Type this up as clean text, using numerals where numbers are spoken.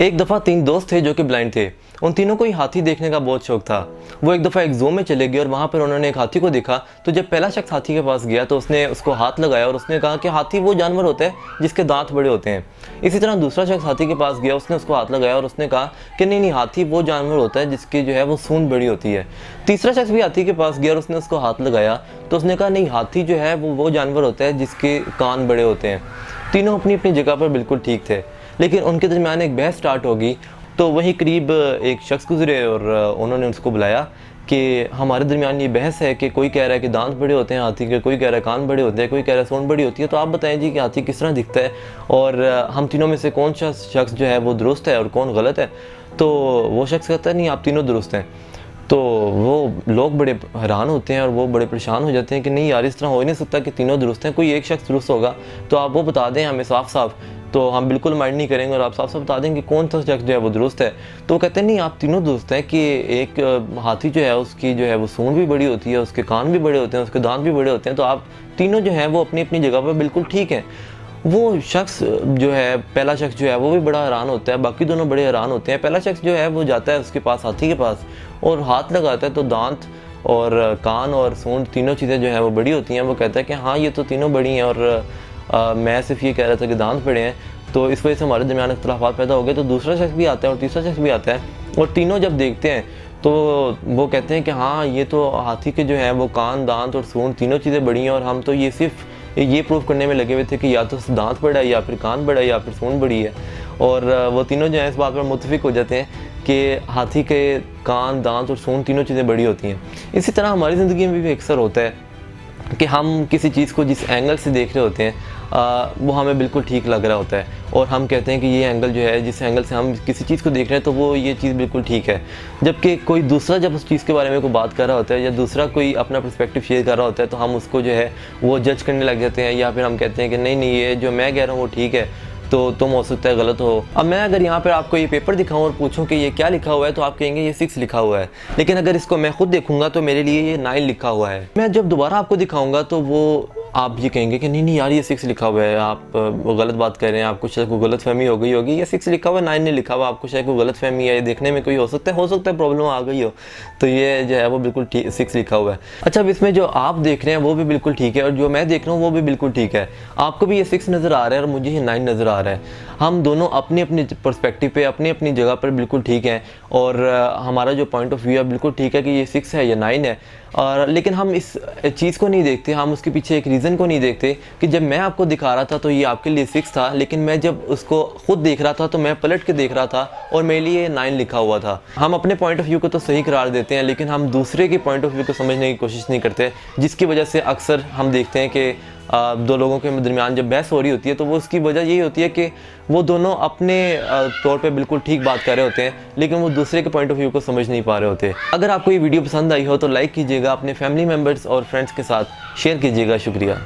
एक दफ़ा 3 दोस्त थे जो कि ब्लाइंड थे। उन तीनों को ही हाथी देखने का बहुत शौक था। वो एक दफ़ा एक ज़ू में चले गए और वहाँ पर उन्होंने एक हाथी को देखा। तो जब पहला शख्स हाथी के पास गया तो उसने उसको हाथ लगाया और उसने कहा कि हाथी वो जानवर होता है जिसके दांत बड़े होते हैं। इसी तरह दूसरा शख्स हाथी के पास गया, उसने उसको हाथ लगाया और उसने कहा कि नहीं नहीं, हाथी वो जानवर होता है जिसकी जो है वो सूंड बड़ी होती है। तीसरा शख्स भी हाथी के पास गया और उसने उसको हाथ लगाया तो उसने कहा नहीं, हाथी जो है वो जानवर होता है जिसके कान बड़े होते हैं। तीनों अपनी अपनी जगह पर बिल्कुल ठीक थे, लेकिन उनके दरमियान एक बहस स्टार्ट होगी। तो वहीं करीब एक शख्स गुजरे और उन्होंने उसको बुलाया कि हमारे दरमियान ये बहस है कि कोई कह रहा है कि दांत बड़े होते हैं हाथी के, कोई कह रहा है कान बड़े होते हैं, कोई कह रहा है सूंड बड़ी होती है। तो आप बताएं जी कि हाथी किस तरह दिखता है और हम तीनों में से कौन सा शख्स जो है वो दुरुस्त है और कौन गलत है। तो वो शख्स कहता है नहीं, आप तीनों दुरुस्त हैं। तो वो लोग बड़े हैरान होते हैं और वो बड़े परेशान हो जाते हैं कि नहीं यार, इस तरह हो ही नहीं सकता कि तीनों दुरुस्त हैं, कोई एक शख्स दुरुस्त होगा। तो आप वो बता दें हमें साफ साफ, तो हम बिल्कुल माइंड नहीं करेंगे और आप साफ साफ बता देंगे कौन सा शख्स जो है वो दुरुस्त है। तो वो कहते हैं नहीं, आप तीनों दुरुस्त हैं कि एक हाथी जो है उसकी जो है वो सूंड भी बड़ी होती है, उसके कान भी बड़े होते हैं, उसके दांत भी बड़े होते हैं। तो आप तीनों जो हैं वो अपनी अपनी जगह पर बिल्कुल ठीक हैं। वो शख्स जो है, पहला शख्स जो है वो भी बड़ा हैरान होता है, बाकी दोनों बड़े हैरान होते हैं। पहला शख्स जो है वो जाता है उसके पास, हाथी के पास, और हाथ लगाता है तो दांत और कान और सूंड तीनों चीज़ें जो हैं वो बड़ी होती हैं। वो कहता है कि हाँ ये तो तीनों बड़ी हैं और मैं सिर्फ ये कह रहा था कि दांत बड़े हैं। तो इस वजह से हमारे दरमियान इख्तिलाफ़ात पैदा हो गए। तो दूसरा शख्स भी आता है और तीसरा शख्स भी आता है और तीनों जब देखते हैं तो वो कहते हैं कि हाँ ये तो हाथी के जो हैं वो कान, दांत और सूंड तीनों चीज़ें बड़ी हैं और हम तो ये सिर्फ ये प्रूव करने में लगे हुए थे कि या तो दांत बड़ा है या फिर कान बड़ा है या फिर सूंड बड़ी है। और वो तीनों जो हैं इस बात पर मुत्तफिक हो जाते हैं कि हाथी के कान, दांत और सूंड तीनों चीज़ें बड़ी होती हैं। इसी तरह हमारी ज़िंदगी में भी अक्सर होता है कि हम किसी चीज़ को जिस एंगल से देख रहे होते हैं वो हमें बिल्कुल ठीक लग रहा होता है और हम कहते हैं कि ये एंगल जो है, जिस एंगल से हम किसी चीज़ को देख रहे हैं तो वो ये चीज़ बिल्कुल ठीक है। जबकि कोई दूसरा जब उस चीज़ के बारे में कोई बात कर रहा होता है या दूसरा कोई अपना पर्सपेक्टिव शेयर कर रहा होता है तो हम उसको जो है वो जज करने लग जाते हैं या फिर हम कहते हैं कि नहीं नहीं, ये जो मैं कह रहा हूँ वो ठीक है, तो तुम हो सकता है गलत हो। अब मैं अगर यहाँ पर आपको ये पेपर दिखाऊँ और पूछूँ कि ये क्या लिखा हुआ है तो आप कहेंगे ये 6 लिखा हुआ है, लेकिन अगर इसको मैं खुद देखूँगा तो मेरे लिए ये 9 लिखा हुआ है। मैं जब दोबारा आपको दिखाऊँगा तो वो आप ये कहेंगे कि नहीं नहीं यार ये 6 लिखा हुआ है, आप वो गलत बात कर रहे हैं, आपको शायद कोई गलत फहमी हो गई होगी, ये 6 लिखा हुआ है 9 नहीं लिखा हुआ, आपको शायद कोई गलत फहमी है, ये देखने में कोई हो सकता है प्रॉब्लम आ गई हो, तो ये जो है वो बिल्कुल 6 लिखा हुआ है। अच्छा, अब इसमें जो आप देख रहे हैं वो भी बिल्कुल ठीक है और जो मैं देख रहा हूँ वो भी बिल्कुल ठीक है। आपको भी ये 6 नज़र आ रहा है और मुझे ये 9 नज़र आ रहा है। हम दोनों अपनी अपनी पर्सपेक्टिव पे अपनी अपनी जगह पर बिल्कुल ठीक हैं और हमारा जो पॉइंट ऑफ व्यू है बिल्कुल ठीक है कि ये 6 है या 9 है। और लेकिन हम इस चीज़ को नहीं देखते, हम उसके पीछे एक रीज़न को नहीं देखते कि जब मैं आपको दिखा रहा था तो ये आपके लिए 6 था, लेकिन मैं जब उसको खुद देख रहा था तो मैं पलट के देख रहा था और मेरे लिए 9 लिखा हुआ था। हम अपने पॉइंट ऑफ व्यू को तो सही करार देते हैं लेकिन हम दूसरे के पॉइंट ऑफ व्यू को समझने की कोशिश नहीं करते, जिसकी वजह से अक्सर हम देखते हैं कि दो लोगों के दरमियान जब बहस हो रही होती है तो वो उसकी वजह यही होती है कि वो दोनों अपने तौर पे बिल्कुल ठीक बात कर रहे होते हैं लेकिन वो दूसरे के पॉइंट ऑफ व्यू को समझ नहीं पा रहे होते। अगर आपको ये वीडियो पसंद आई हो तो लाइक कीजिएगा, अपने फैमिली मेम्बर्स और फ्रेंड्स के साथ शेयर कीजिएगा। शुक्रिया।